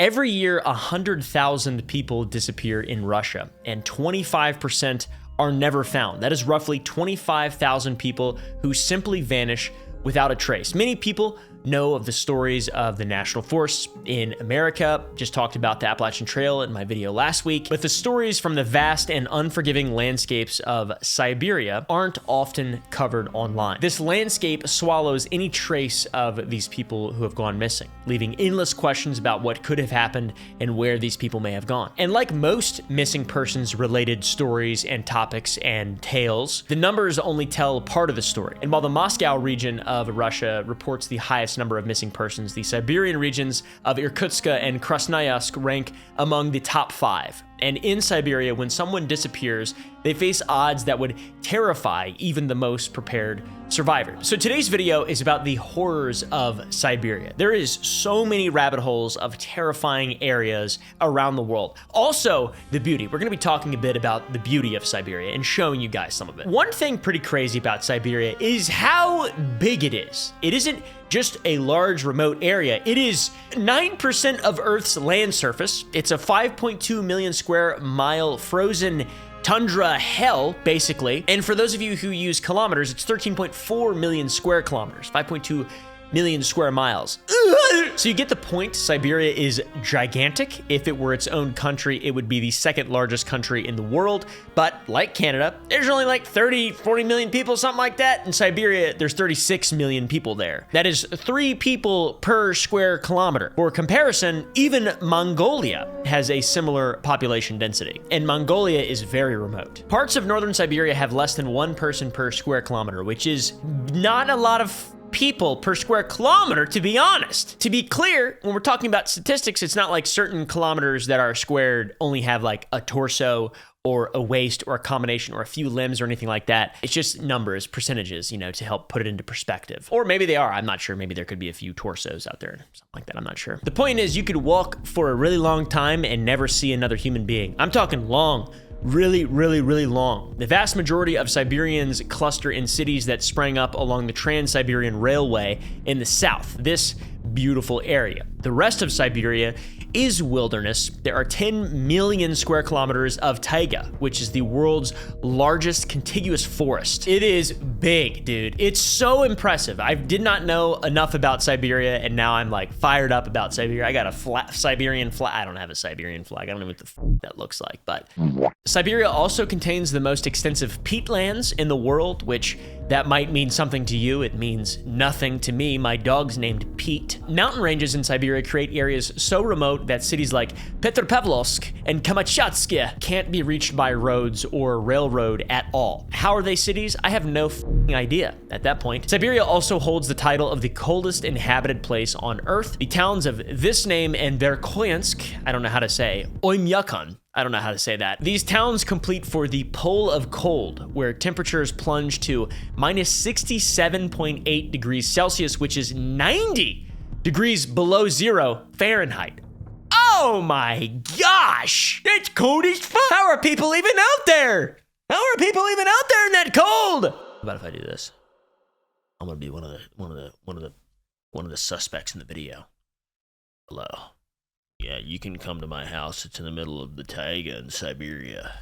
Every year, 100,000 people disappear in Russia, and 25% are never found. That is roughly 25,000 people who simply vanish without a trace. Many people know of the stories of the National Forest in America. Just talked about the Appalachian Trail in my video last week. But the stories from the vast and unforgiving landscapes of Siberia aren't often covered online. This landscape swallows any trace of these people who have gone missing, leaving endless questions about what could have happened and where these people may have gone. And like most missing persons related stories and topics and tales, the numbers only tell part of the story. And while the Moscow region of Russia reports the highest number of missing persons, the Siberian regions of Irkutsk and Krasnoyarsk rank among the top 5. And in Siberia, when someone disappears, they face odds that would terrify even the most prepared survivors. So today's video is about the horrors of Siberia. There is so many rabbit holes of terrifying areas around the world. Also, the beauty. We're gonna be talking a bit about the beauty of Siberia and showing you guys some of it. One thing pretty crazy about Siberia is how big it is. It isn't just a large remote area. It is 9% of Earth's land surface. It's a 5.2 million square mile frozen tundra hell, basically. And for those of you who use kilometers, it's 13.4 million square kilometers, 5.2 million square miles. So you get the point. Siberia is gigantic. If it were its own country, it would be the second largest country in the world. But like Canada, there's only like 30, 40 million people, something like that. In Siberia, there's 36 million people there. That is 3 people per square kilometer. For comparison, even Mongolia has a similar population density. And Mongolia is very remote. Parts of northern Siberia have less than 1 person per square kilometer, which is not a lot of people per square kilometer, to be honest. To be clear, when we're talking about statistics, it's not like certain kilometers that are squared only have like a torso or a waist or a combination or a few limbs or anything like that. It's just numbers, percentages, you know, to help put it into perspective. Or maybe they are, I'm not sure. Maybe there could be a few torsos out there, something like that, I'm not sure. The point is, you could walk for a really long time and never see another human being. I'm talking long. Really, really, really long. The vast majority of Siberians cluster in cities that sprang up along the Trans-Siberian Railway in the south, this beautiful area. The rest of Siberia is wilderness. There are 10 million square kilometers of taiga, which is the world's largest contiguous forest. It is big, dude. It's so impressive. I did not know enough about Siberia, and now I'm like fired up about Siberia. I got a Siberian flag. I don't have a Siberian flag. I don't know what the that looks like, but Siberia also contains the most extensive peatlands in the world, which that might mean something to you. It means nothing to me. My dog's named Pete. Mountain ranges in Siberia create areas so remote that cities like Petropavlovsk and Kamchatka can't be reached by roads or railroad at all. How are they cities? I have no idea at that point. Siberia also holds the title of the coldest inhabited place on Earth. The towns of this name and Verkhoyansk, I don't know how to say, Oymyakon, I don't know how to say that. These towns complete for the pole of cold, where temperatures plunge to minus 67.8 degrees Celsius, which is 90 degrees below 0 Fahrenheit. Oh my gosh, it's cold as fuck. How are people even out there? How are people even out there in that cold? How about if I do this? I'm gonna be one of the suspects in the video. Hello. Yeah, you can come to my house. It's in the middle of the taiga in Siberia.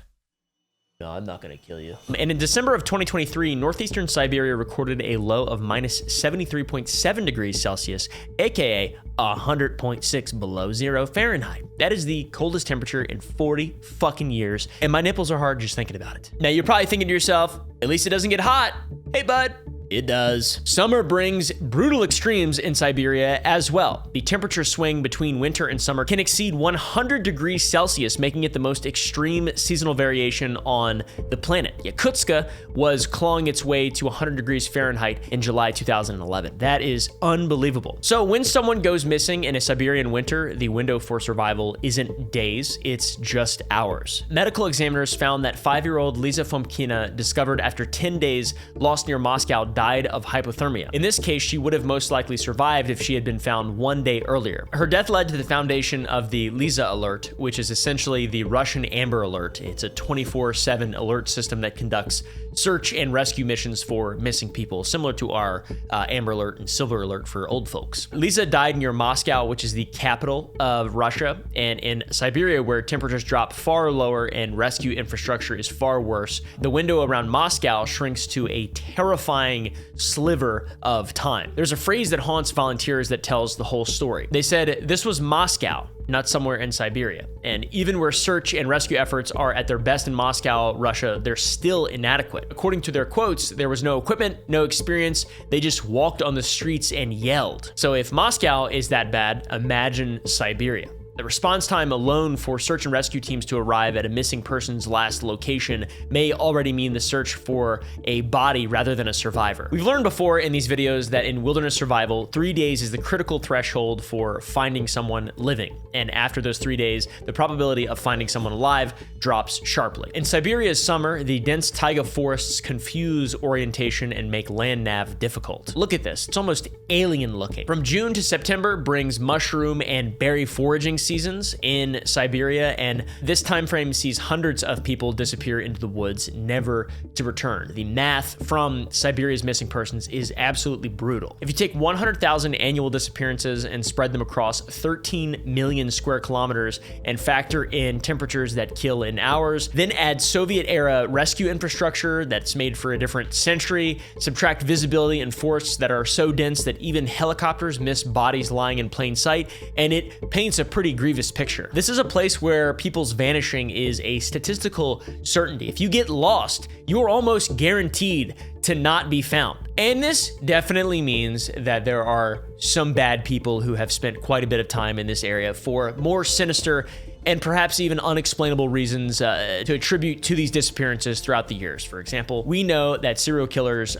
No, I'm not gonna kill you. And in December of 2023, northeastern Siberia recorded a low of minus 73.7 degrees Celsius, aka 100.6 below 0 Fahrenheit. That is the coldest temperature in 40 fucking years, and my nipples are hard just thinking about it. Now you're probably thinking to yourself, at least it doesn't get hot. Hey bud. It does. Summer brings brutal extremes in Siberia as well. The temperature swing between winter and summer can exceed 100 degrees Celsius, making it the most extreme seasonal variation on the planet. Yakutsk was clawing its way to 100 degrees Fahrenheit in July 2011. That is unbelievable. So when someone goes missing in a Siberian winter, the window for survival isn't days, it's just hours. Medical examiners found that 5-year-old Liza Fomkina, discovered after 10 days lost near Moscow, died of hypothermia. In this case, she would have most likely survived if she had been found 1 day earlier. Her death led to the foundation of the Lisa Alert, which is essentially the Russian Amber Alert. It's a 24/7 alert system that conducts search and rescue missions for missing people, similar to our Amber Alert and Silver Alert for old folks. Lisa died near Moscow, which is the capital of Russia, and in Siberia, where temperatures drop far lower and rescue infrastructure is far worse. The window around Moscow shrinks to a terrifying sliver of time. There's a phrase that haunts volunteers that tells the whole story. They said, "This was Moscow, not somewhere in Siberia." And even where search and rescue efforts are at their best in Moscow, Russia, they're still inadequate. According to their quotes, there was no equipment, no experience. They just walked on the streets and yelled. So if Moscow is that bad, imagine Siberia. The response time alone for search and rescue teams to arrive at a missing person's last location may already mean the search for a body rather than a survivor. We've learned before in these videos that in wilderness survival, 3 days is the critical threshold for finding someone living. And after those 3 days, the probability of finding someone alive drops sharply. In Siberia's summer, the dense taiga forests confuse orientation and make land nav difficult. Look at this, it's almost alien looking. From June to September brings mushroom and berry foraging seasons in Siberia, and this time frame sees hundreds of people disappear into the woods, never to return. The math from Siberia's missing persons is absolutely brutal. If you take 100,000 annual disappearances and spread them across 13 million square kilometers and factor in temperatures that kill in hours, then add Soviet-era rescue infrastructure that's made for a different century, subtract visibility in forests that are so dense that even helicopters miss bodies lying in plain sight, and it paints a pretty grievous picture. This is a place where people's vanishing is a statistical certainty. If you get lost, you are almost guaranteed to not be found. And this definitely means that there are some bad people who have spent quite a bit of time in this area for more sinister and perhaps even unexplainable reasons to attribute to these disappearances throughout the years. For example, we know that serial killers,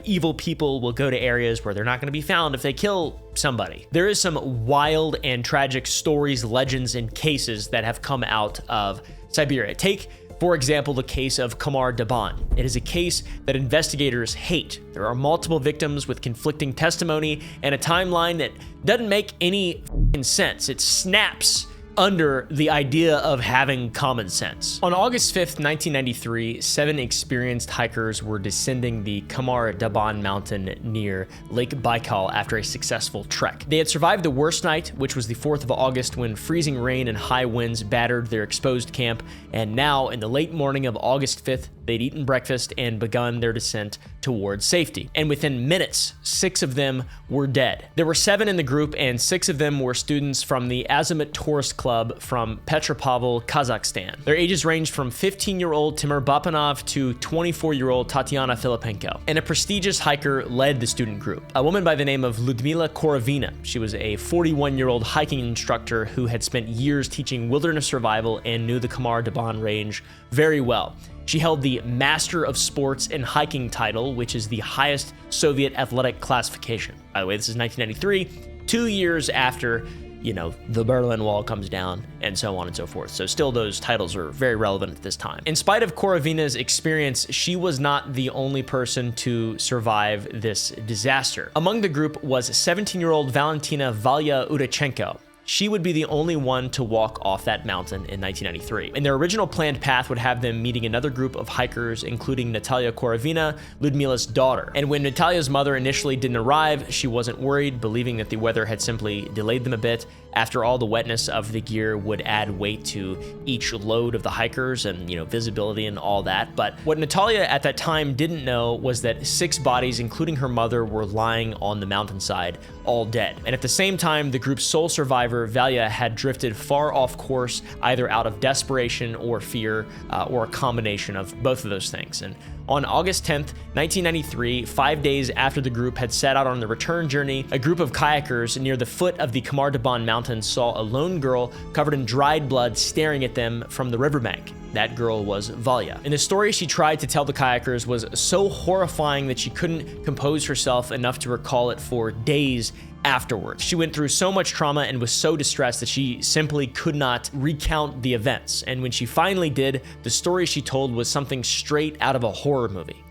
evil people will go to areas where they're not going to be found if they kill somebody. There is some wild and tragic stories, legends, and cases that have come out of Siberia. Take, for example, the case of Khamar daban. It is a case that investigators hate. There are multiple victims with conflicting testimony and a timeline that doesn't make any sense. It snaps under the idea of having common sense. On August 5th, 1993, 7 experienced hikers were descending the Khamar daban mountain near Lake Baikal after a successful trek. They had survived the worst night, which was the 4th of August, when freezing rain and high winds battered their exposed camp, and now in the late morning of August 5th, they'd eaten breakfast and begun their descent towards safety. And within minutes, 6 of them were dead. There were 7 in the group, and 6 of them were students from the Azimut Tourist Club from Petropavl, Kazakhstan. Their ages ranged from 15-year-old Timur Bapanov to 24-year-old Tatiana Filipenko. And a prestigious hiker led the student group, a woman by the name of Lyudmila Korovina. She was a 41-year-old hiking instructor who had spent years teaching wilderness survival and knew the Khamar daban range very well. She held the Master of Sports and Hiking title, which is the highest Soviet athletic classification. By the way, this is 1993, 2 years after, the Berlin Wall comes down and so on and so forth. So still those titles are very relevant at this time. In spite of Korovina's experience, she was not the only person to survive this disaster. Among the group was 17-year-old Valentina Valya Udachenko. She would be the only one to walk off that mountain in 1993. And their original planned path would have them meeting another group of hikers, including Natalia Korovina, Lyudmila's daughter. And when Natalia's mother initially didn't arrive, she wasn't worried, believing that the weather had simply delayed them a bit. After all, the wetness of the gear would add weight to each load of the hikers and, visibility and all that. But what Natalia at that time didn't know was that 6 bodies, including her mother, were lying on the mountainside, all dead. And at the same time, the group's sole survivor, Valya, had drifted far off course, either out of desperation or fear, or a combination of both of those things. And on August 10th, 1993, 5 days after the group had set out on the return journey, a group of kayakers near the foot of the Khamar daban mountain saw a lone girl covered in dried blood staring at them from the riverbank. That girl was Valya. And the story she tried to tell the kayakers was so horrifying that she couldn't compose herself enough to recall it for days afterwards. She went through so much trauma and was so distressed that she simply could not recount the events. And when she finally did, the story she told was something straight out of a horror movie.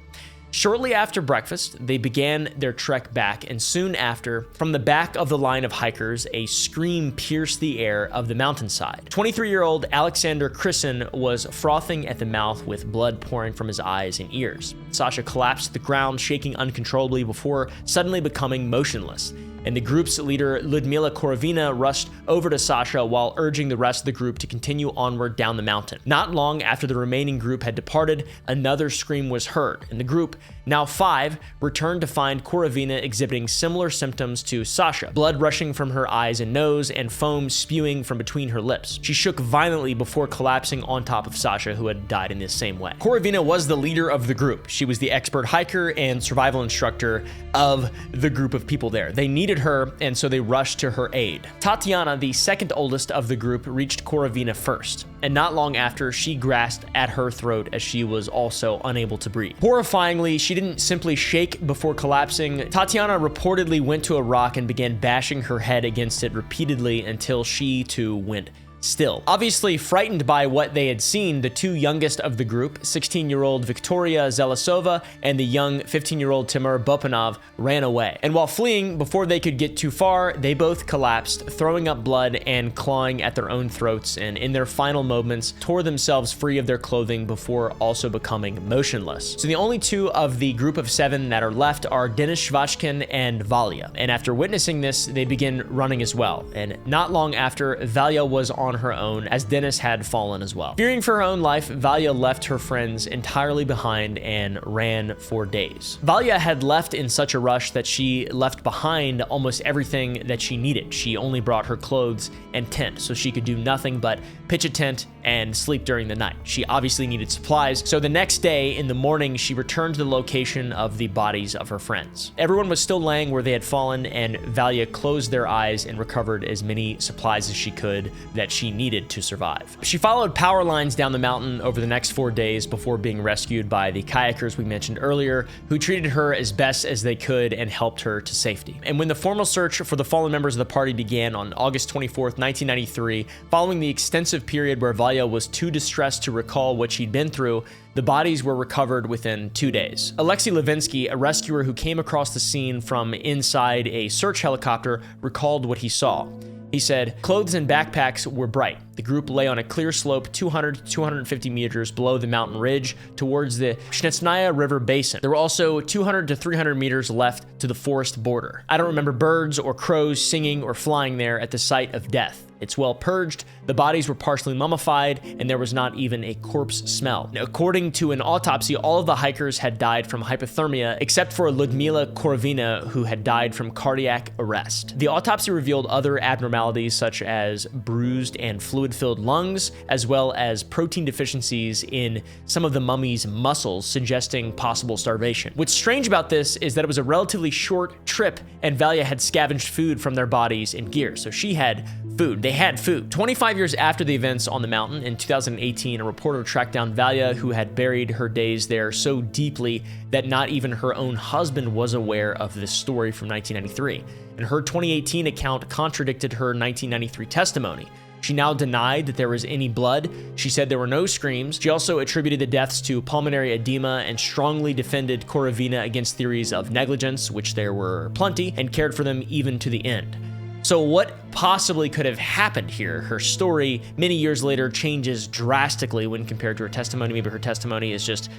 Shortly after breakfast, they began their trek back, and soon after, from the back of the line of hikers, a scream pierced the air of the mountainside. 23-year-old Alexander Christen was frothing at the mouth with blood pouring from his eyes and ears. Sasha collapsed to the ground, shaking uncontrollably before suddenly becoming motionless. And the group's leader, Ludmila Korovina, rushed over to Sasha while urging the rest of the group to continue onward down the mountain. Not long after the remaining group had departed, another scream was heard, and the group, now 5, returned to find Korovina exhibiting similar symptoms to Sasha, blood rushing from her eyes and nose and foam spewing from between her lips. She shook violently before collapsing on top of Sasha, who had died in the same way. Korovina was the leader of the group. She was the expert hiker and survival instructor of the group of people there. They needed her, and so they rushed to her aid. Tatiana, the second oldest of the group, reached Korovina first, and not long after, she grasped at her throat as she was also unable to breathe. Horrifyingly, she didn't simply shake before collapsing. Tatiana reportedly went to a rock and began bashing her head against it repeatedly until she too went still. Obviously frightened by what they had seen, the two youngest of the group, 16-year-old Victoria Zelasova and the young 15-year-old Timur Bopanov, ran away. And while fleeing, before they could get too far, they both collapsed, throwing up blood and clawing at their own throats, and in their final moments tore themselves free of their clothing before also becoming motionless. So the only two of the group of 7 that are left are Denis Shvachkin and Valya. And after witnessing this, they begin running as well. And not long after, Valya was on her own, as Denis had fallen as well. Fearing for her own life, Valya left her friends entirely behind and ran for days. Valya had left in such a rush that she left behind almost everything that she needed. She only brought her clothes and tent, so she could do nothing but pitch a tent and sleep during the night. She obviously needed supplies, so the next day in the morning, she returned to the location of the bodies of her friends. Everyone was still laying where they had fallen, and Valya closed their eyes and recovered as many supplies as she could that she needed to survive. She followed power lines down the mountain over the next 4 days before being rescued by the kayakers we mentioned earlier, who treated her as best as they could and helped her to safety. And when the formal search for the fallen members of the party began on August 24th, 1993, following the extensive period where Valya was too distressed to recall what she'd been through, the bodies were recovered within 2 days. Alexei Levinsky, a rescuer who came across the scene from inside a search helicopter, recalled what he saw. He said, "Clothes and backpacks were bright. The group lay on a clear slope 200 to 250 meters below the mountain ridge towards the Snetsnaya River basin. There were also 200 to 300 meters left to the forest border. I don't remember birds or crows singing or flying there at the site of death. It's well purged, the bodies were partially mummified, and there was not even a corpse smell." Now, according to an autopsy, all of the hikers had died from hypothermia, except for Ludmila Korovina, who had died from cardiac arrest. The autopsy revealed other abnormalities such as bruised and fluid-filled lungs, as well as protein deficiencies in some of the mummy's muscles, suggesting possible starvation. What's strange about this is that it was a relatively short trip, and Valya had scavenged food from their bodies and gear, so she had food. They had food. 25 years after the events on the mountain, in 2018, a reporter tracked down Valya, who had buried her days there so deeply that not even her own husband was aware of this story from 1993. And her 2018 account contradicted her 1993 testimony. She now denied that there was any blood. She said there were no screams. She also attributed the deaths to pulmonary edema and strongly defended Korovina against theories of negligence, which there were plenty, and cared for them even to the end. So what possibly could have happened here? Her story many years later changes drastically when compared to her testimony. Maybe her testimony is just,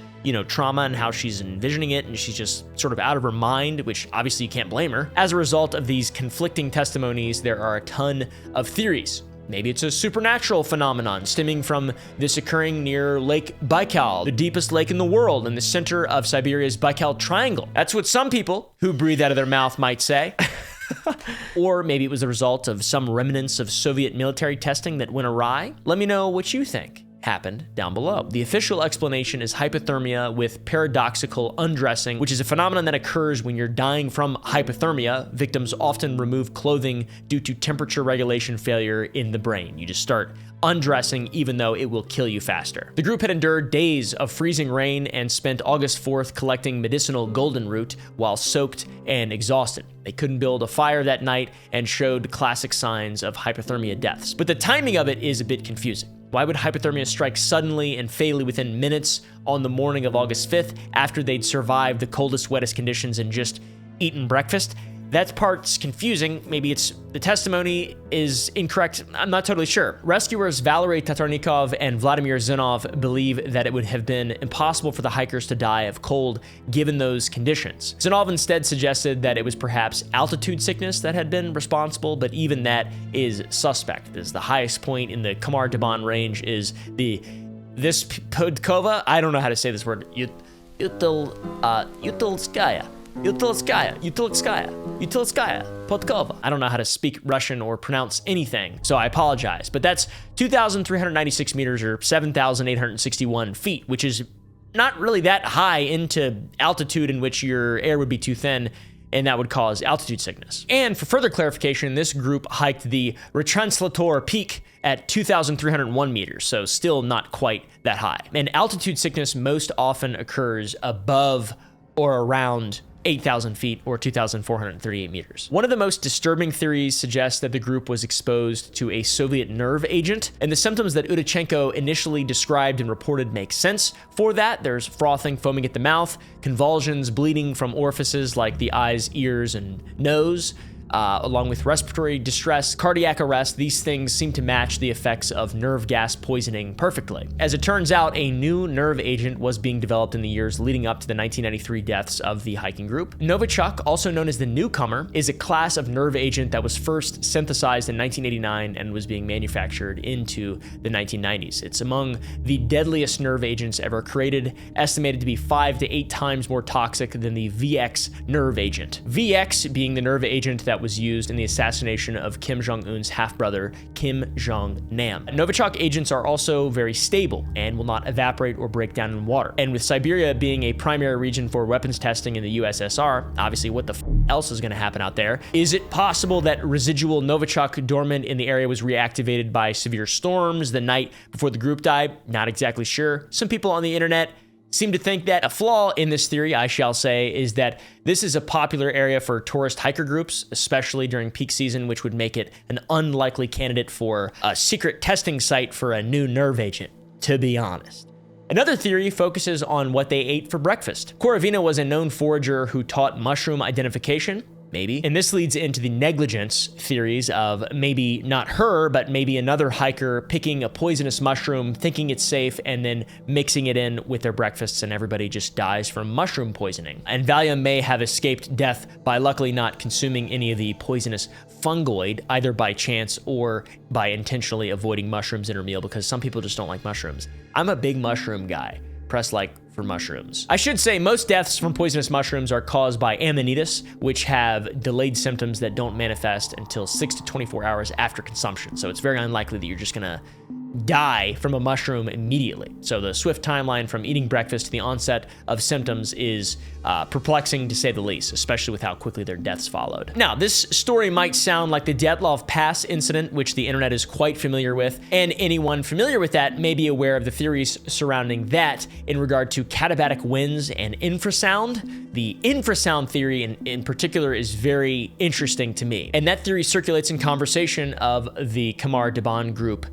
trauma and how she's envisioning it, and she's just sort of out of her mind, which obviously you can't blame her. As a result of these conflicting testimonies, there are a ton of theories. Maybe it's a supernatural phenomenon stemming from this occurring near Lake Baikal, the deepest lake in the world in the center of Siberia's Baikal Triangle. That's what some people who breathe out of their mouth might say. Or maybe it was the result of some remnants of Soviet military testing that went awry. Let me know what you think happened down below. The official explanation is hypothermia with paradoxical undressing, which is a phenomenon that occurs when you're dying from hypothermia. Victims often remove clothing due to temperature regulation failure in the brain. You just start undressing even though it will kill you faster. The group had endured days of freezing rain and spent August 4th collecting medicinal goldenroot while soaked and exhausted. They couldn't build a fire that night and showed classic signs of hypothermia deaths. But the timing of it is a bit confusing. Why would hypothermia strike suddenly and fatally within minutes on the morning of August 5th after they'd survived the coldest, wettest conditions and just eaten breakfast? That part's confusing. Maybe the testimony is incorrect. I'm not totally sure. Rescuers Valery Tatarnikov and Vladimir Zinov believe that it would have been impossible for the hikers to die of cold given those conditions. Zinov instead suggested that it was perhaps altitude sickness that had been responsible, but even that is suspect, as the highest point in the Khamar daban range is this Podkova. I don't know how to say this word. Utilskaya, Podkova. I don't know how to speak Russian or pronounce anything, so I apologize. But that's 2,396 meters or 7,861 feet, which is not really that high into altitude in which your air would be too thin, and that would cause altitude sickness. And for further clarification, this group hiked the Retranslator Peak at 2,301 meters, so still not quite that high. And altitude sickness most often occurs above or around 8,000 feet or 2,438 meters. One of the most disturbing theories suggests that the group was exposed to a Soviet nerve agent, and the symptoms that Udachenko initially described and reported make sense for that. There's frothing, foaming at the mouth, convulsions, bleeding from orifices like the eyes, ears, and nose, along with respiratory distress, cardiac arrest. These things seem to match the effects of nerve gas poisoning perfectly. As it turns out, a new nerve agent was being developed in the years leading up to the 1993 deaths of the hiking group. Novichok, also known as the newcomer, is a class of nerve agent that was first synthesized in 1989 and was being manufactured into the 1990s. It's among the deadliest nerve agents ever created, estimated to be 5 to 8 times more toxic than the VX nerve agent. VX being the nerve agent that was used in the assassination of Kim Jong-un's half-brother, Kim Jong-nam. Novichok agents are also very stable and will not evaporate or break down in water. And with Siberia being a primary region for weapons testing in the USSR, obviously what the else is going to happen out there? Is it possible that residual Novichok dormant in the area was reactivated by severe storms the night before the group died? Not exactly sure. Some people on the internet seem to think that a flaw in this theory, I shall say, is that this is a popular area for tourist hiker groups, especially during peak season, which would make it an unlikely candidate for a secret testing site for a new nerve agent, to be honest. Another theory focuses on what they ate for breakfast. Korovina was a known forager who taught mushroom identification, maybe. And this leads into the negligence theories of maybe not her, but maybe another hiker picking a poisonous mushroom, thinking it's safe, and then mixing it in with their breakfasts, and everybody just dies from mushroom poisoning. And Valia may have escaped death by luckily not consuming any of the poisonous fungoid, either by chance or by intentionally avoiding mushrooms in her meal, because some people just don't like mushrooms. I'm a big mushroom guy. Press like for mushrooms. I should say most deaths from poisonous mushrooms are caused by amanitas, which have delayed symptoms that don't manifest until 6 to 24 hours after consumption. So it's very unlikely that you're just gonna die from a mushroom immediately. So the swift timeline from eating breakfast to the onset of symptoms is perplexing to say the least, especially with how quickly their deaths followed. Now, this story might sound like the Dyatlov Pass incident, which the internet is quite familiar with, and anyone familiar with that may be aware of the theories surrounding that in regard to katabatic winds and infrasound. The infrasound theory in particular is very interesting to me, and that theory circulates in conversation of the Khamar daban group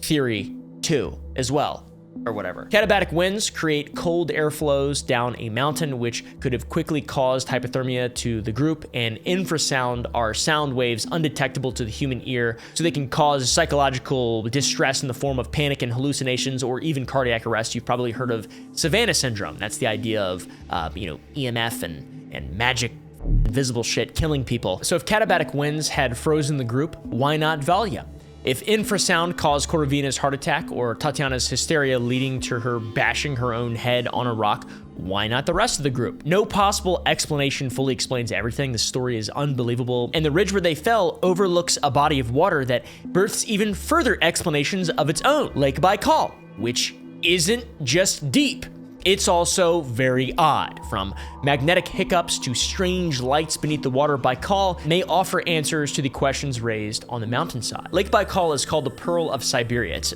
theory 2 as well, or whatever. Katabatic winds create cold airflows down a mountain, which could have quickly caused hypothermia to the group, and infrasound are sound waves undetectable to the human ear, so they can cause psychological distress in the form of panic and hallucinations or even cardiac arrest. You've probably heard of Savannah syndrome. That's the idea of EMF and magic invisible shit killing people. So if katabatic winds had frozen the group, why not Valia? If infrasound caused Korovina's heart attack or Tatiana's hysteria leading to her bashing her own head on a rock, why not the rest of the group? No possible explanation fully explains everything. The story is unbelievable, and the ridge where they fell overlooks a body of water that births even further explanations of its own. Lake Baikal, which isn't just deep. It's also very odd. From magnetic hiccups to strange lights beneath the water, Baikal may offer answers to the questions raised on the mountainside. Lake Baikal is called the Pearl of Siberia. It's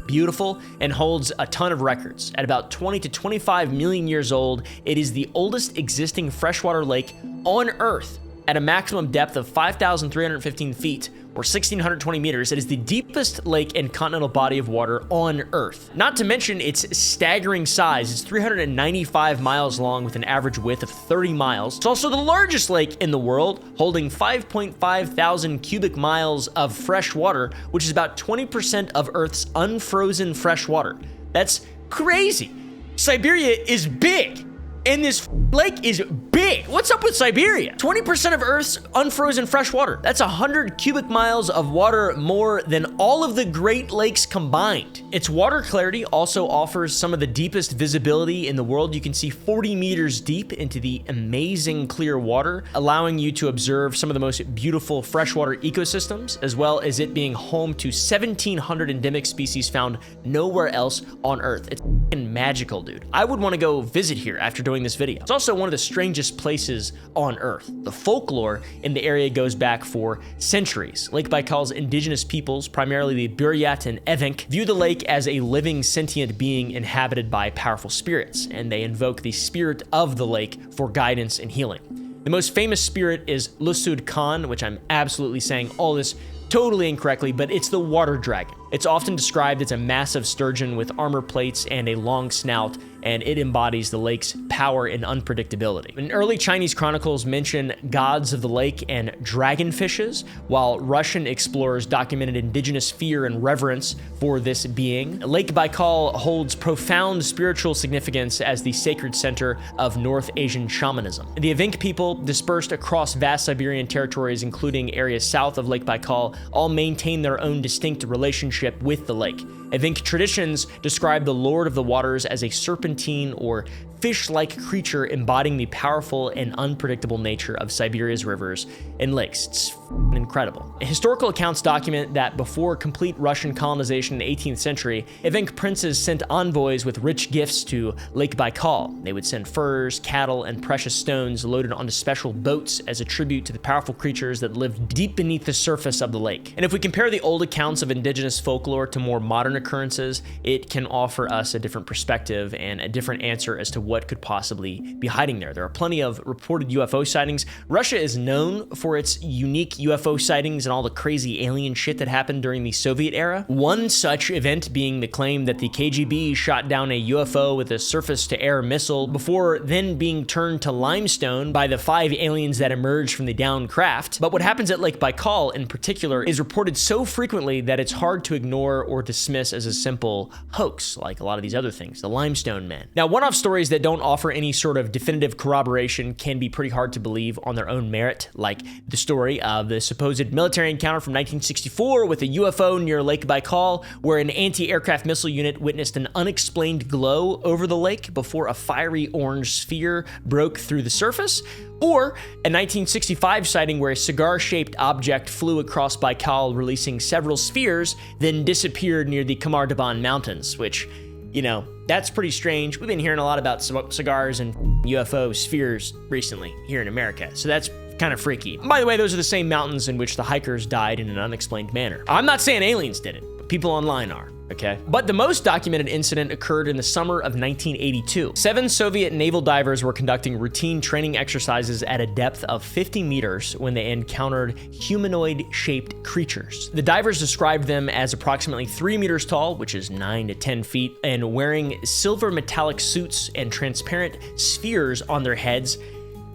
beautiful and holds a ton of records. At about 20 to 25 million years old, it is the oldest existing freshwater lake on Earth at a maximum depth of 5,315 feet, or 1,620 meters. It is the deepest lake and continental body of water on Earth. Not to mention its staggering size. It's 395 miles long with an average width of 30 miles. It's also the largest lake in the world, holding 5.5 thousand cubic miles of fresh water, which is about 20% of Earth's unfrozen fresh water. That's crazy. Siberia is big. And this lake is big. What's up with Siberia? 20% of Earth's unfrozen fresh water. That's 100 cubic miles of water more than all of the Great Lakes combined. Its water clarity also offers some of the deepest visibility in the world. You can see 40 meters deep into the amazing clear water, allowing you to observe some of the most beautiful freshwater ecosystems, as well as it being home to 1,700 endemic species found nowhere else on Earth. It's magical, dude. I would want to go visit here after doing this video. It's also one of the strangest places on Earth. The folklore in the area goes back for centuries. Lake Baikal's indigenous peoples, primarily the Buryat and Evenk, view the lake as a living sentient being inhabited by powerful spirits, and they invoke the spirit of the lake for guidance and healing. The most famous spirit is Lusud Khan, which I'm absolutely saying all this totally incorrectly, but it's the water dragon. It's often described as a massive sturgeon with armor plates and a long snout, and it embodies the lake's power and unpredictability. In early Chinese chronicles mention gods of the lake and dragonfishes, while Russian explorers documented indigenous fear and reverence for this being. Lake Baikal holds profound spiritual significance as the sacred center of North Asian shamanism. The Evenk people, dispersed across vast Siberian territories, including areas south of Lake Baikal, all maintain their own distinct relationship with the lake. Evenk traditions describe the Lord of the Waters as a serpentine or fish-like creature embodying the powerful and unpredictable nature of Siberia's rivers and lakes. It's incredible. Historical accounts document that before complete Russian colonization in the 18th century, Evenk princes sent envoys with rich gifts to Lake Baikal. They would send furs, cattle, and precious stones loaded onto special boats as a tribute to the powerful creatures that lived deep beneath the surface of the lake. And if we compare the old accounts of indigenous folklore to more modern occurrences, it can offer us a different perspective and a different answer as to what could possibly be hiding there. There are plenty of reported UFO sightings. Russia is known for its unique UFO sightings and all the crazy alien shit that happened during the Soviet era. One such event being the claim that the KGB shot down a UFO with a surface-to-air missile before then being turned to limestone by the 5 aliens that emerged from the downed craft. But what happens at Lake Baikal in particular is reported so frequently that it's hard to ignore or dismiss as a simple hoax, like a lot of these other things, the limestone men. Now, one-off stories that don't offer any sort of definitive corroboration can be pretty hard to believe on their own merit, like the story of the supposed military encounter from 1964 with a UFO near Lake Baikal, where an anti-aircraft missile unit witnessed an unexplained glow over the lake before a fiery orange sphere broke through the surface, or a 1965 sighting where a cigar-shaped object flew across Baikal, releasing several spheres, then disappeared near the Khamar daban mountains, which, you know, that's pretty strange. We've been hearing a lot about cigars and UFO spheres recently here in America, so that's kind of freaky. By the way, those are the same mountains in which the hikers died in an unexplained manner. I'm not saying aliens did it, but people online are. Okay. But the most documented incident occurred in the summer of 1982. 7 Soviet naval divers were conducting routine training exercises at a depth of 50 meters when they encountered humanoid-shaped creatures. The divers described them as approximately 3 meters tall, which is 9 to 10 feet, and wearing silver metallic suits and transparent spheres on their heads,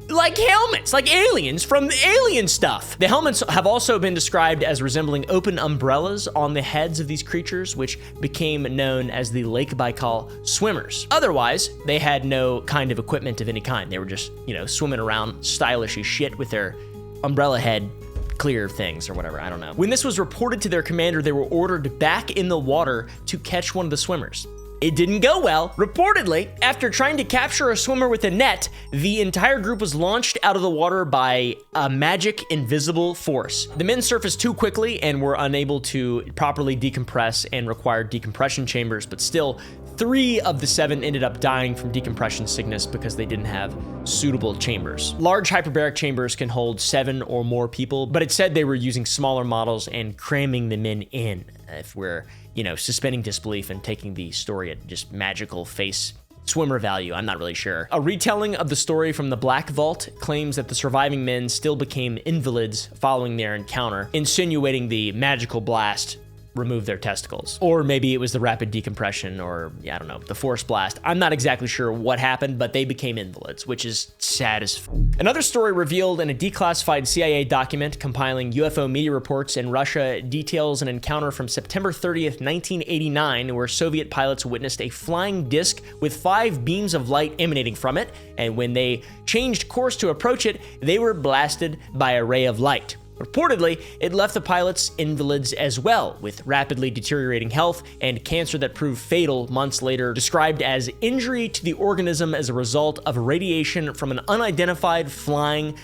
like helmets, like aliens from Alien stuff. The helmets have also been described as resembling open umbrellas on the heads of these creatures, which became known as the Lake Baikal swimmers. Otherwise, they had no kind of equipment of any kind. They were just, you know, swimming around stylish as shit with their umbrella head clear things or whatever, I don't know. When this was reported to their commander, they were ordered back in the water to catch one of the swimmers. It didn't go well. Reportedly, after trying to capture a swimmer with a net, the entire group was launched out of the water by a magic invisible force. The men surfaced too quickly and were unable to properly decompress and required decompression chambers, but still, 3 of the 7 ended up dying from decompression sickness because they didn't have suitable chambers. Large hyperbaric chambers can hold 7 or more people, but it said they were using smaller models and cramming the men in. If we're, you know, suspending disbelief and taking the story at just magical face swimmer value, I'm not really sure. A retelling of the story from the Black Vault claims that the surviving men still became invalids following their encounter, insinuating the magical blast remove their testicles. Or maybe it was the rapid decompression, or yeah, I don't know, the force blast. I'm not exactly sure what happened, but they became invalids, which is sad as f. Another story revealed in a declassified CIA document compiling UFO media reports in Russia details an encounter from September 30th, 1989, where Soviet pilots witnessed a flying disc with 5 beams of light emanating from it, and when they changed course to approach it, they were blasted by a ray of light. Reportedly, it left the pilots invalids as well, with rapidly deteriorating health and cancer that proved fatal months later, described as injury to the organism as a result of radiation from an unidentified flying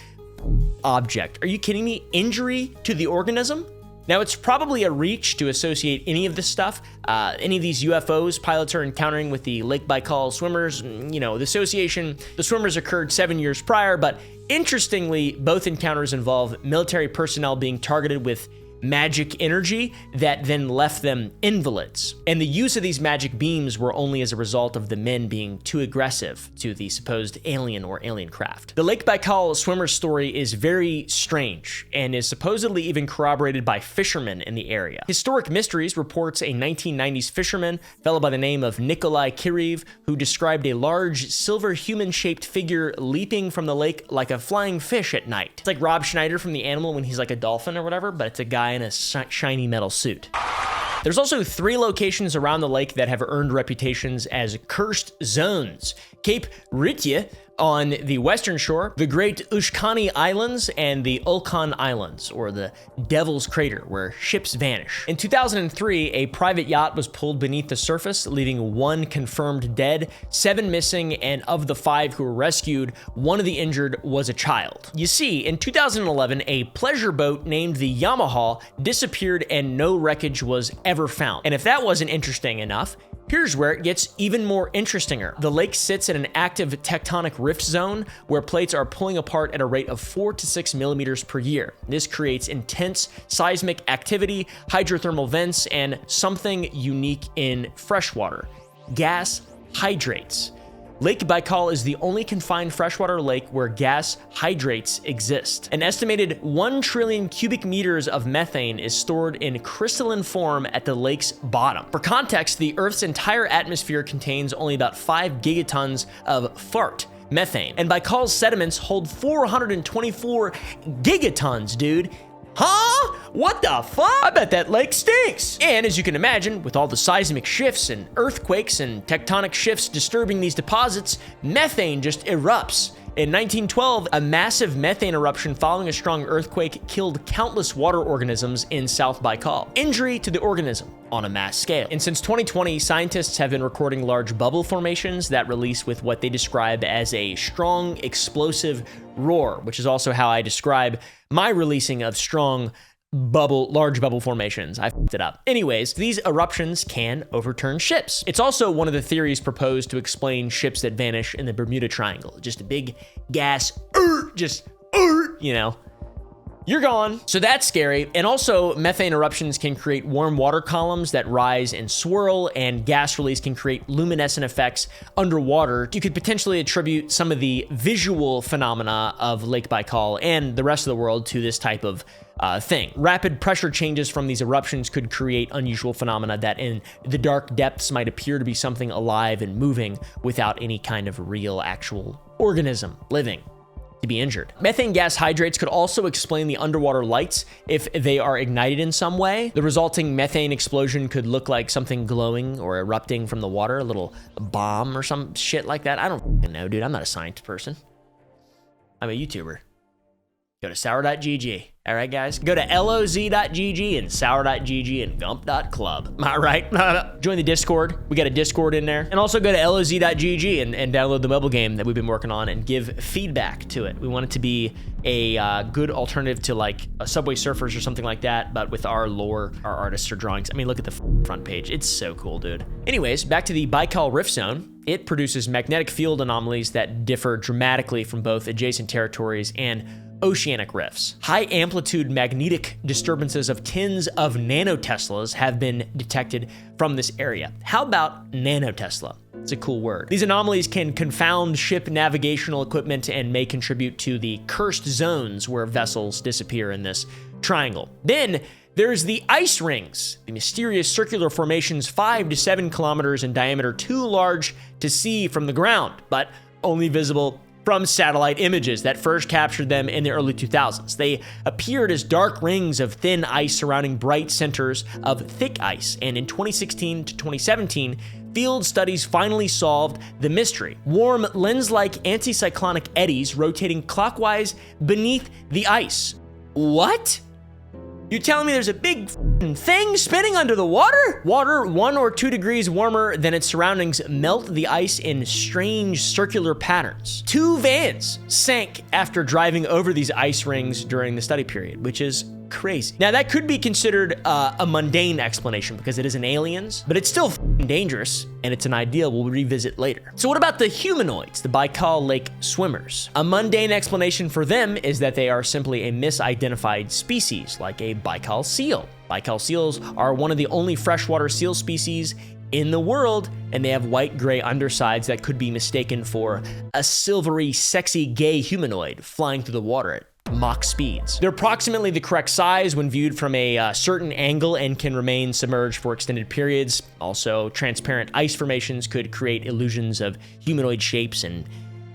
object. Are you kidding me? Injury to the organism? Now, it's probably a reach to associate any of this stuff, any of these UFOs pilots are encountering with the Lake Baikal swimmers. You know, the swimmers occurred 7 years prior, but interestingly, both encounters involve military personnel being targeted with magic energy that then left them invalids. And the use of these magic beams were only as a result of the men being too aggressive to the supposed alien or alien craft. The Lake Baikal swimmer story is very strange and is supposedly even corroborated by fishermen in the area. Historic Mysteries reports a 1990s fisherman, fellow by the name of Nikolai Kiriv, who described a large silver human-shaped figure leaping from the lake like a flying fish at night. It's like Rob Schneider from The Animal when he's like a dolphin or whatever, but it's a guy in a shiny metal suit. There's also 3 locations around the lake that have earned reputations as cursed zones: Cape Ritye on the western shore, the Great Ushkani Islands, and the Ulkan Islands, or the Devil's Crater, where ships vanish. In 2003, a private yacht was pulled beneath the surface, leaving 1 confirmed dead, 7 missing, and of the 5 who were rescued, 1 of the injured was a child. You see, in 2011, a pleasure boat named the Yamaha disappeared and no wreckage was ever found. And if that wasn't interesting enough, here's where it gets even more interestinger. The lake sits in an active tectonic rift zone where plates are pulling apart at a rate of 4 to 6 millimeters per year. This creates intense seismic activity, hydrothermal vents, and something unique in freshwater: gas hydrates. Lake Baikal is the only confined freshwater lake where gas hydrates exist. An estimated 1 trillion cubic meters of methane is stored in crystalline form at the lake's bottom. For context, the Earth's entire atmosphere contains only about 5 gigatons of fart methane, and Baikal's sediments hold 424 gigatons, dude. Huh? What the fuck? I bet that lake stinks. And as you can imagine, with all the seismic shifts and earthquakes and tectonic shifts disturbing these deposits, methane just erupts. In 1912, a massive methane eruption following a strong earthquake killed countless water organisms in South Baikal. Injury to the organism on a mass scale. And since 2020, scientists have been recording large bubble formations that release with what they describe as a strong, explosive roar, which is also how I describe my releasing of strong large bubble formations. I f***ed it up. Anyways, these eruptions can overturn ships. It's also one of the theories proposed to explain ships that vanish in the Bermuda Triangle. Just a big gas, you know, you're gone. So that's scary. And also, methane eruptions can create warm water columns that rise and swirl, and gas release can create luminescent effects underwater. You could potentially attribute some of the visual phenomena of Lake Baikal and the rest of the world to this type of thing. Rapid pressure changes from these eruptions could create unusual phenomena that in the dark depths might appear to be something alive and moving without any kind of real actual organism living to be injured. Methane gas hydrates could also explain the underwater lights if they are ignited in some way. The resulting methane explosion could look like something glowing or erupting from the water, a little bomb or some shit like that. I don't know, dude. I'm not a science person. I'm a YouTuber. Go to sour.gg. All right, guys? Go to loz.gg and sour.gg and gump.club. Am I right? Join the Discord. We got a Discord in there. And also go to loz.gg and download the mobile game that we've been working on and give feedback to it. We want it to be a good alternative to like a Subway Surfers or something like that, but with our lore, our artists or drawings. I mean, look at the front page. It's so cool, dude. Anyways, back to the Baikal Rift Zone. It produces magnetic field anomalies that differ dramatically from both adjacent territories and oceanic rifts. High amplitude magnetic disturbances of tens of nanoteslas have been detected from this area. How about nanotesla? It's a cool word. These anomalies can confound ship navigational equipment and may contribute to the cursed zones where vessels disappear in this triangle. Then there's the ice rings, the mysterious circular formations 5 to 7 kilometers in diameter, too large to see from the ground, but only visible from satellite images that first captured them in the early 2000s. They appeared as dark rings of thin ice surrounding bright centers of thick ice, and in 2016 to 2017, field studies finally solved the mystery. Warm, lens-like anticyclonic eddies rotating clockwise beneath the ice. What? You telling me there's a big thing spinning under the water? Water 1 or 2 degrees warmer than its surroundings melt the ice in strange circular patterns. 2 vans sank after driving over these ice rings during the study period, which is crazy. Now that could be considered a mundane explanation because it isn't aliens, but it's still dangerous, and it's an idea we'll revisit later. So what about the humanoids, the Baikal Lake swimmers? A mundane explanation for them is that they are simply a misidentified species, like a Baikal seal. Baikal seals are one of the only freshwater seal species in the world, and they have white-gray undersides that could be mistaken for a silvery, sexy, gay humanoid flying through the water at Mach speeds. They're approximately the correct size when viewed from a certain angle and can remain submerged for extended periods. Also, transparent ice formations could create illusions of humanoid shapes, and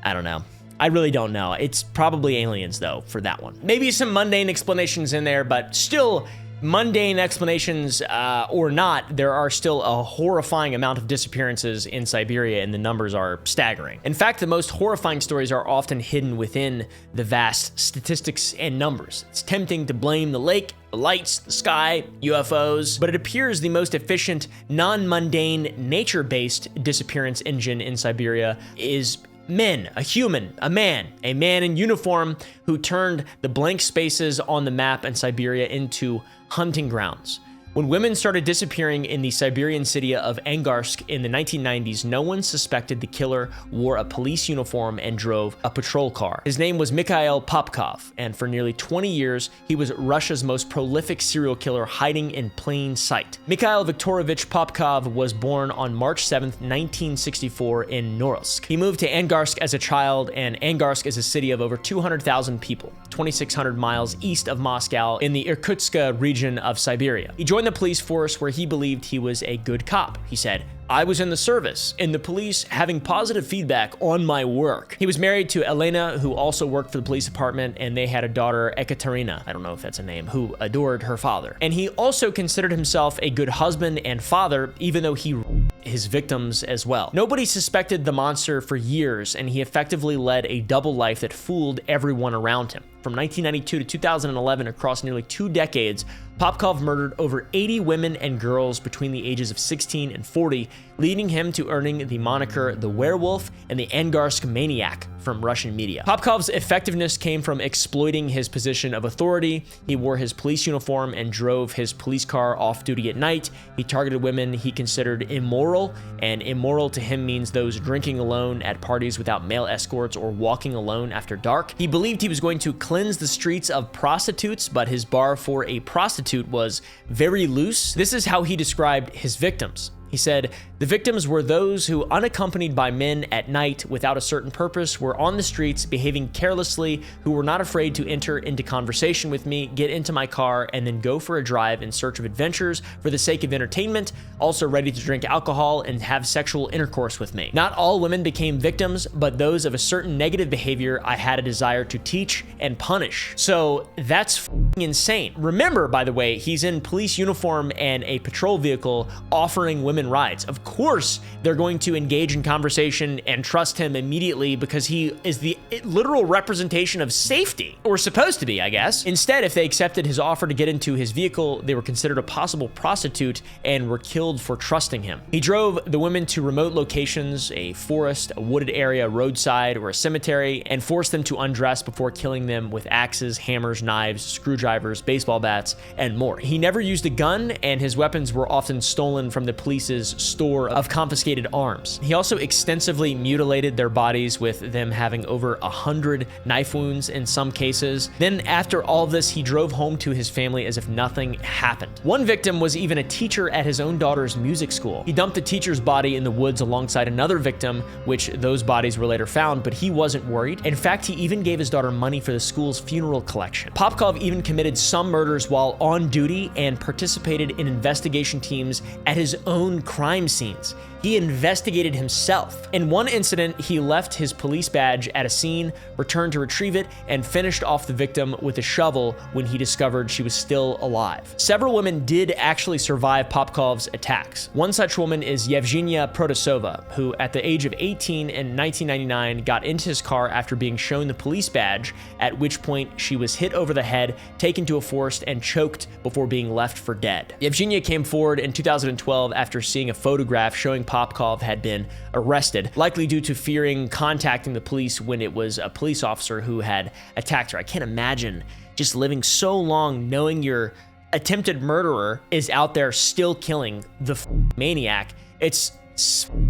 I don't know. I really don't know. It's probably aliens, though, for that one. Maybe some mundane explanations in there, but still, mundane explanations or not, there are still a horrifying amount of disappearances in Siberia, and the numbers are staggering. In fact, the most horrifying stories are often hidden within the vast statistics and numbers. It's tempting to blame the lake, the lights, the sky, UFOs, but it appears the most efficient, non-mundane, nature-based disappearance engine in Siberia is men, a human, a man in uniform who turned the blank spaces on the map in Siberia into hunting grounds. When women started disappearing in the Siberian city of Angarsk in the 1990s, no one suspected the killer wore a police uniform and drove a patrol car. His name was Mikhail Popkov, and for nearly 20 years, he was Russia's most prolific serial killer, hiding in plain sight. Mikhail Viktorovich Popkov was born on March 7, 1964 in Norilsk. He moved to Angarsk as a child, and Angarsk is a city of over 200,000 people, 2,600 miles east of Moscow in the Irkutsk region of Siberia. He joined the police force where he believed he was a good cop. He said, "I was in the service, and the police having positive feedback on my work." He was married to Elena, who also worked for the police department, and they had a daughter, Ekaterina, I don't know if that's a name, who adored her father. And he also considered himself a good husband and father, even though he his victims as well. Nobody suspected the monster for years, and he effectively led a double life that fooled everyone around him. From 1992 to 2011, across nearly 2 decades, Popkov murdered over 80 women and girls between the ages of 16 and 40, leading him to earning the moniker the Werewolf and the Angarsk Maniac from Russian media. Popkov's effectiveness came from exploiting his position of authority. He wore his police uniform and drove his police car off duty at night. He targeted women he considered immoral, and immoral to him means those drinking alone at parties without male escorts or walking alone after dark. He believed he was going to cleanse the streets of prostitutes, but his bar for a prostitute was very loose. This is how he described his victims. He said, "The victims were those who, unaccompanied by men at night without a certain purpose, were on the streets behaving carelessly, who were not afraid to enter into conversation with me, get into my car, and then go for a drive in search of adventures for the sake of entertainment, also ready to drink alcohol and have sexual intercourse with me. Not all women became victims, but those of a certain negative behavior I had a desire to teach and punish." So that's f***ing insane. Remember, by the way, he's in police uniform and a patrol vehicle offering women rides. Of course, they're going to engage in conversation and trust him immediately because he is the literal representation of safety, or supposed to be, I guess. Instead, if they accepted his offer to get into his vehicle, they were considered a possible prostitute and were killed for trusting him. He drove the women to remote locations, a forest, a wooded area, roadside, or a cemetery, and forced them to undress before killing them with axes, hammers, knives, screwdrivers, screwdrivers, baseball bats, and more. He never used a gun, and his weapons were often stolen from the police's store of confiscated arms. He also extensively mutilated their bodies, with them having over 100 knife wounds in some cases. Then after all this, he drove home to his family as if nothing happened. One victim was even a teacher at his own daughter's music school. He dumped the teacher's body in the woods alongside another victim, which those bodies were later found, but he wasn't worried. In fact, he even gave his daughter money for the school's funeral collection. Popkov even committed some murders while on duty and participated in investigation teams at his own crime scenes. He investigated himself. In one incident, he left his police badge at a scene, returned to retrieve it, and finished off the victim with a shovel when he discovered she was still alive. Several women did actually survive Popkov's attacks. One such woman is Yevgenia Protasova, who at the age of 18 in 1999 got into his car after being shown the police badge, at which point she was hit over the head, taken to a forest, and choked before being left for dead. Yevgenia came forward in 2012 after seeing a photograph showing Popkov had been arrested, likely due to fearing contacting the police when it was a police officer who had attacked her. I can't imagine just living so long knowing your attempted murderer is out there still killing the maniac. It's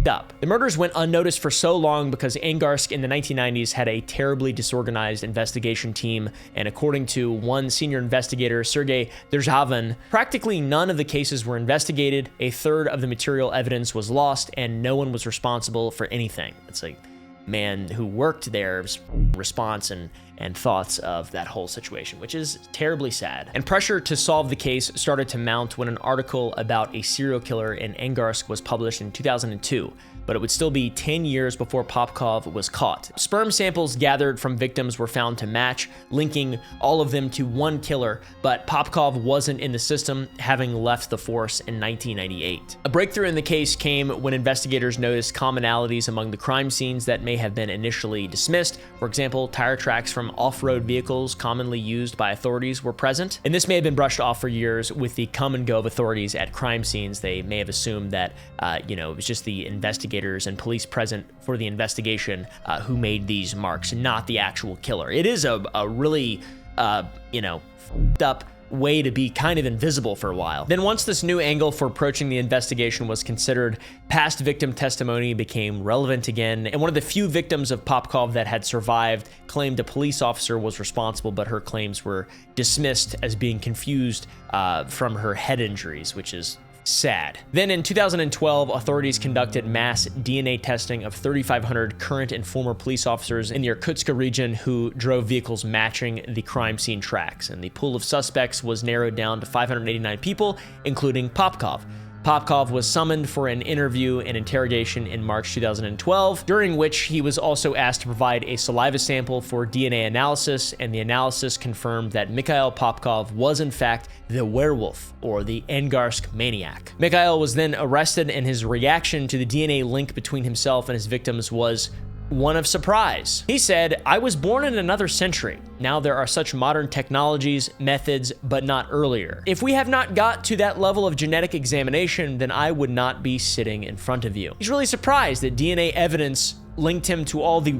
up. The murders went unnoticed for so long because Angarsk in the 1990s had a terribly disorganized investigation team, and according to one senior investigator, Sergei Derzhavin, practically none of the cases were investigated, a third of the material evidence was lost, and no one was responsible for anything. It's like, man who worked there's response and thoughts of that whole situation, which is terribly sad. And pressure to solve the case started to mount when an article about a serial killer in Angarsk was published in 2002, but it would still be 10 years before Popkov was caught. Sperm samples gathered from victims were found to match, linking all of them to one killer, but Popkov wasn't in the system, having left the force in 1998. A breakthrough in the case came when investigators noticed commonalities among the crime scenes that may have been initially dismissed. For example, tire tracks from off-road vehicles commonly used by authorities were present, and this may have been brushed off for years with the come and go of authorities at crime scenes. They may have assumed that, it was just the investigators and police present for the investigation who made these marks, not the actual killer. It is a really, f***ed up way to be kind of invisible for a while. Then once this new angle for approaching the investigation was considered, past victim testimony became relevant again, and one of the few victims of Popkov that had survived claimed a police officer was responsible, but her claims were dismissed as being confused from her head injuries, which is sad. Then in 2012, authorities conducted mass DNA testing of 3,500 current and former police officers in the Irkutsk region who drove vehicles matching the crime scene tracks, and the pool of suspects was narrowed down to 589 people, including Popkov. Popkov was summoned for an interview and interrogation in March 2012, during which he was also asked to provide a saliva sample for DNA analysis, and the analysis confirmed that Mikhail Popkov was in fact the werewolf, or the Angarsk maniac. Mikhail was then arrested, and his reaction to the DNA link between himself and his victims was one of surprise. He said, "I was born in another century. Now there are such modern technologies, methods, but not earlier. If we have not got to that level of genetic examination, then I would not be sitting in front of you." He's really surprised that DNA evidence linked him to all the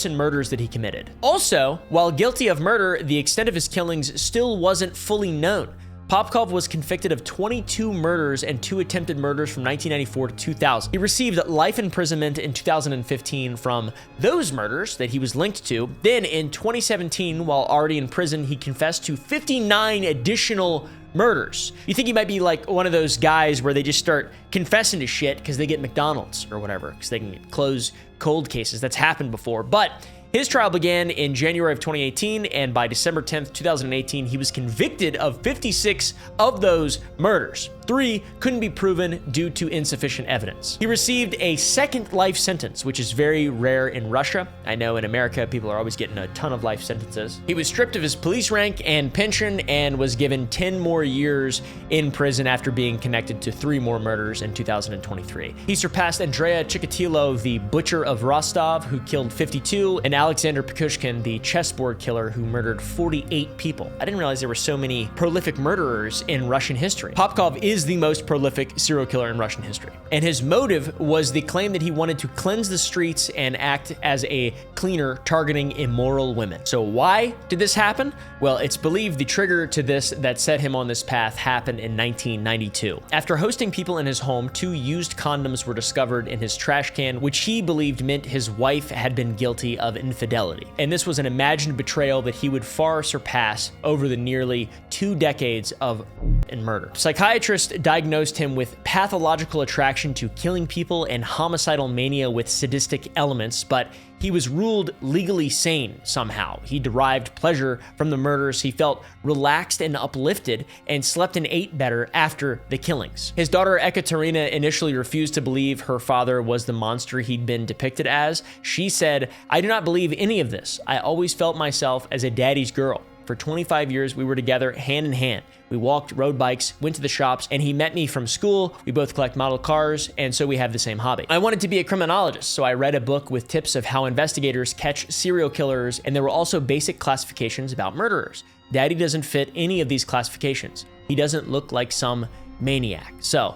murders that he committed. Also, while guilty of murder, the extent of his killings still wasn't fully known. Popkov was convicted of 22 murders and 2 attempted murders from 1994 to 2000. He received life imprisonment in 2015 from those murders that he was linked to. Then in 2017, while already in prison, he confessed to 59 additional murders. You think he might be like one of those guys where they just start confessing to shit because they get McDonald's or whatever, because they can close cold cases. That's happened before. But his trial began in January of 2018, and by December 10th, 2018, he was convicted of 56 of those murders. 3 couldn't be proven due to insufficient evidence. He received a second life sentence, which is very rare in Russia. I know in America, people are always getting a ton of life sentences. He was stripped of his police rank and pension and was given 10 more years in prison after being connected to 3 more murders in 2023. He surpassed Andrei Chikatilo, the butcher of Rostov, who killed 52, and Alexander Pekushkin, the chessboard killer who murdered 48 people. I didn't realize there were so many prolific murderers in Russian history. Popkov is the most prolific serial killer in Russian history. And his motive was the claim that he wanted to cleanse the streets and act as a cleaner targeting immoral women. So why did this happen? Well, it's believed the trigger to this that set him on this path happened in 1992. After hosting people in his home, 2 used condoms were discovered in his trash can, which he believed meant his wife had been guilty of infidelity. And this was an imagined betrayal that he would far surpass over the nearly 2 decades of and murder. Psychiatrists diagnosed him with pathological attraction to killing people and homicidal mania with sadistic elements, but he was ruled legally sane somehow. He derived pleasure from the murders. He felt relaxed and uplifted and slept and ate better after the killings. His daughter Ekaterina initially refused to believe her father was the monster he'd been depicted as. She said, "I do not believe any of this. I always felt myself as a daddy's girl. For 25 years, we were together hand in hand. We walked, rode bikes, went to the shops, and he met me from school. We both collect model cars, and so we have the same hobby. I wanted to be a criminologist, so I read a book with tips of how investigators catch serial killers, and there were also basic classifications about murderers. Daddy doesn't fit any of these classifications. He doesn't look like some maniac." So,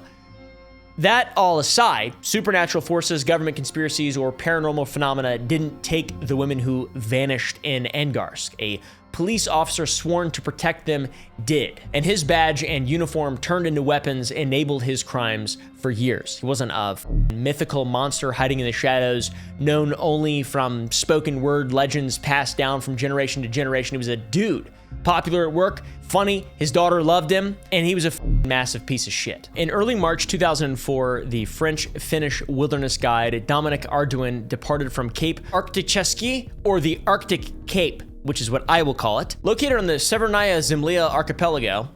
that all aside, supernatural forces, government conspiracies, or paranormal phenomena didn't take the women who vanished in Angarsk. A police officer sworn to protect them did, and his badge and uniform turned into weapons enabled his crimes for years. He wasn't a mythical monster hiding in the shadows, known only from spoken word legends passed down from generation to generation. He was a dude, popular at work, funny, his daughter loved him, and he was a massive piece of shit. In early March 2004, the French-Finnish wilderness guide Dominic Arduin departed from Cape Arcticeski, or the Arctic Cape, which is what I will call it, located on the Severnaya Zemlya archipelago.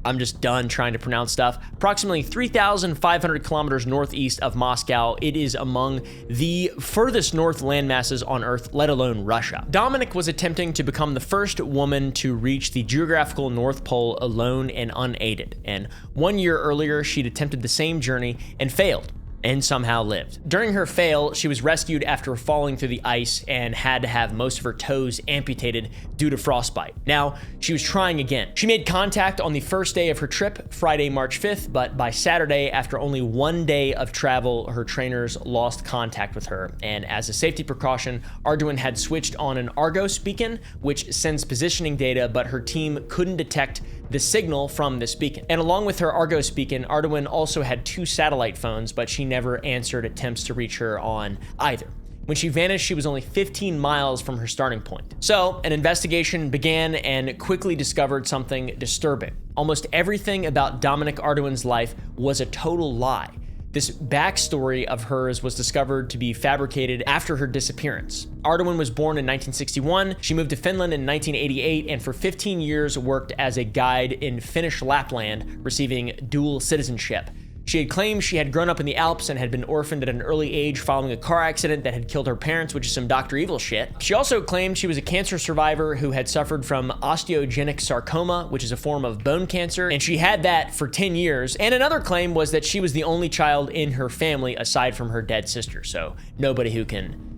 I'm just done trying to pronounce stuff. Approximately 3,500 kilometers northeast of Moscow, it is among the furthest north landmasses on Earth, let alone Russia. Dominic was attempting to become the first woman to reach the geographical North Pole alone and unaided. And 1 year earlier, she'd attempted the same journey and failed, and somehow lived. During her fail, she was rescued after falling through the ice and had to have most of her toes amputated due to frostbite. Now, she was trying again. She made contact on the first day of her trip, Friday, March 5th, but by Saturday, after only 1 day of travel, her trainers lost contact with her. And as a safety precaution, Arduin had switched on an Argos beacon, which sends positioning data, but her team couldn't detect the signal from this beacon. And along with her Argos beacon, Arduin also had 2 satellite phones, but she never answered attempts to reach her on either. When she vanished, she was only 15 miles from her starting point. So, an investigation began and quickly discovered something disturbing. Almost everything about Dominic Arduin's life was a total lie. This backstory of hers was discovered to be fabricated after her disappearance. Arduin was born in 1961. She moved to Finland in 1988 and for 15 years worked as a guide in Finnish Lapland, receiving dual citizenship. She had claimed she had grown up in the Alps and had been orphaned at an early age following a car accident that had killed her parents, which is some Dr. Evil shit. She also claimed she was a cancer survivor who had suffered from osteogenic sarcoma, which is a form of bone cancer, and she had that for 10 years. And another claim was that she was the only child in her family aside from her dead sister, so nobody who can,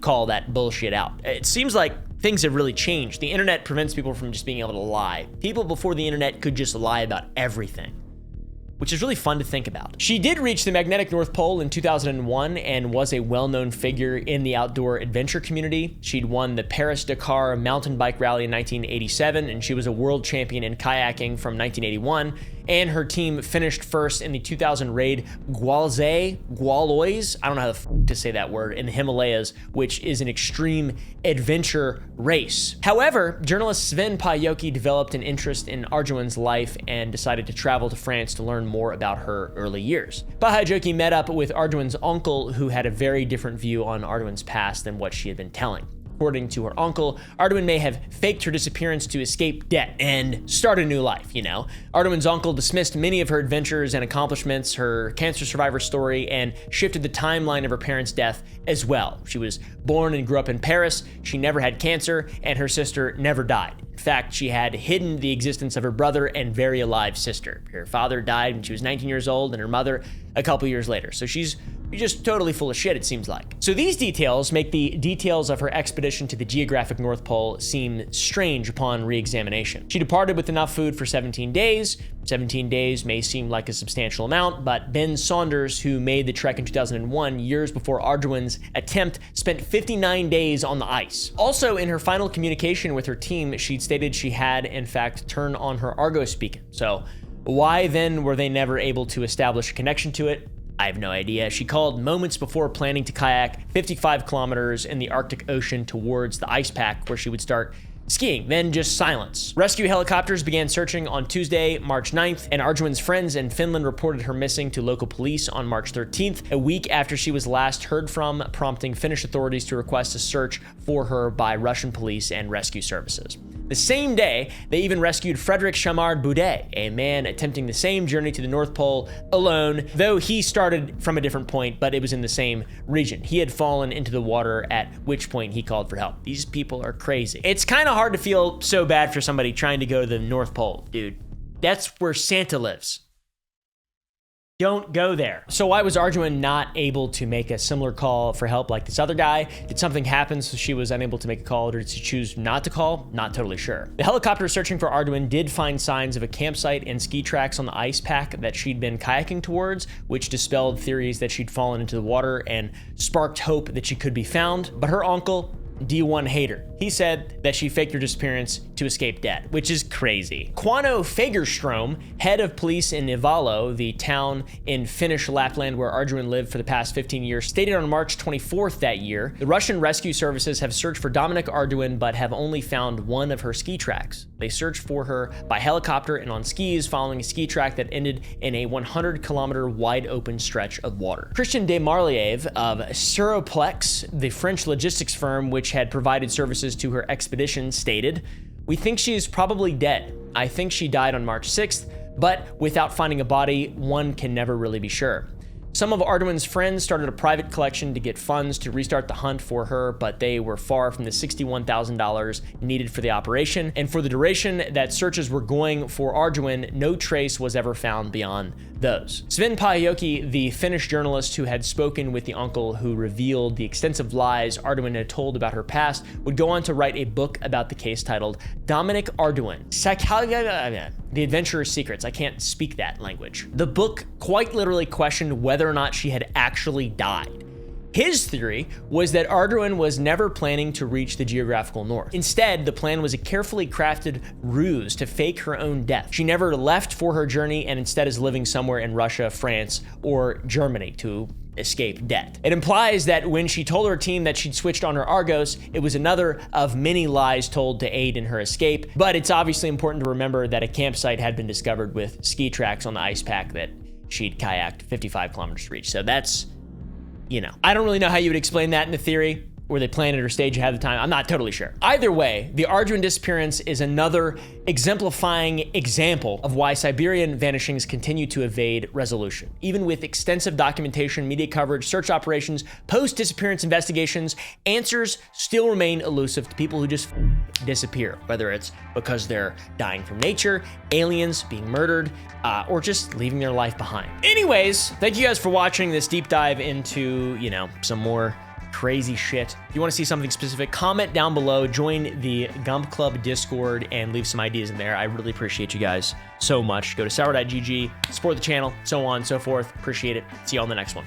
call that bullshit out. It seems like things have really changed. The internet prevents people from just being able to lie. People before the internet could just lie about everything, which is really fun to think about. She did reach the magnetic North Pole in 2001 and was a well-known figure in the outdoor adventure community. She'd won the Paris-Dakar mountain bike rally in 1987, and she was a world champion in kayaking from 1981. And her team finished first in the 2000 raid Gaulois, I don't know how to say that word, in the Himalayas, which is an extreme adventure race. However, journalist Sven Pajoki developed an interest in Arduin's life and decided to travel to France to learn more about her early years. Pajoki met up with Arduin's uncle, who had a very different view on Arduin's past than what she had been telling. According to her uncle, Arduin may have faked her disappearance to escape debt and start a new life, Arduin's uncle dismissed many of her adventures and accomplishments, her cancer survivor story, and shifted the timeline of her parents' death as well. She was born and grew up in Paris, she never had cancer, and her sister never died. In fact, she had hidden the existence of her brother and very alive sister. Her father died when she was 19 years old, and her mother a couple years later. So she's You're just totally full of shit, it seems like. So these details make the details of her expedition to the geographic North Pole seem strange upon re-examination. She departed with enough food for 17 days. 17 days may seem like a substantial amount, but Ben Saunders, who made the trek in 2001, years before Arduin's attempt, spent 59 days on the ice. Also, in her final communication with her team, she'd stated she had, in fact, turned on her Argo speaking. So why then were they never able to establish a connection to it? I have no idea. She called moments before planning to kayak 55 kilometers in the Arctic Ocean towards the ice pack where she would start skiing, then just silence. Rescue helicopters began searching on Tuesday, March 9th, and Arduin's friends in Finland reported her missing to local police on March 13th, a week after she was last heard from, prompting Finnish authorities to request a search for her by Russian police and rescue services. The same day, they even rescued Frédéric Chamard-Boudet, a man attempting the same journey to the North Pole alone, though he started from a different point, but it was in the same region. He had fallen into the water, at which point he called for help. These people are crazy. It's kind of hard to feel so bad for somebody trying to go to the North Pole, dude. That's where Santa lives. Don't go there. So why was Arduin not able to make a similar call for help like this other guy? Did something happen so she was unable to make a call, or did she choose not to call? Not totally sure. The helicopter searching for Arduin did find signs of a campsite and ski tracks on the ice pack that she'd been kayaking towards, which dispelled theories that she'd fallen into the water and sparked hope that she could be found. But her uncle, D1 hater. He said that she faked her disappearance to escape death, which is crazy. Quano Fagerstrom, head of police in Ivalo, the town in Finnish Lapland where Arduin lived for the past 15 years, stated on March 24th that year, the Russian rescue services have searched for Dominic Arduin but have only found one of her ski tracks. They searched for her by helicopter and on skis following a ski track that ended in a 100-kilometer wide open stretch of water. Christian Desmarliev of Seroplex, the French logistics firm which had provided services to her expedition, stated, "We think she is probably dead. I think she died on March 6th, but without finding a body, one can never really be sure." Some of Arduin's friends started a private collection to get funds to restart the hunt for her, but they were far from the $61,000 needed for the operation. And for the duration that searches were going for Arduin, no trace was ever found beyond those. Sven Pajoki, the Finnish journalist who had spoken with the uncle who revealed the extensive lies Arduin had told about her past, would go on to write a book about the case titled Dominic Arduin, The Adventurer's Secrets. I can't speak that language. The book quite literally questioned whether or not she had actually died. His theory was that Arduin was never planning to reach the geographical north. Instead, the plan was a carefully crafted ruse to fake her own death. She never left for her journey and instead is living somewhere in Russia, France, or Germany to escape death. It implies that when she told her team that she'd switched on her Argos, it was another of many lies told to aid in her escape, but it's obviously important to remember that a campsite had been discovered with ski tracks on the ice pack that she'd kayaked 55 kilometers to reach. So that's, you know, I don't really know how you would explain that in the theory. Were they planned it or staged ahead of time? I'm not totally sure. Either way, the Arduin disappearance is another exemplifying example of why Siberian vanishings continue to evade resolution. Even with extensive documentation, media coverage, search operations, post-disappearance investigations, answers still remain elusive to people who just disappear, whether it's because they're dying from nature, aliens, being murdered, or just leaving their life behind. Anyways, thank you guys for watching this deep dive into, you know, some more crazy shit. If you want to see something specific, comment down below, join the Gump Club Discord, and leave some ideas in there. I really appreciate you guys so much. Go to sour.gg, support the channel, so on and so forth. Appreciate it. See you all in the next one.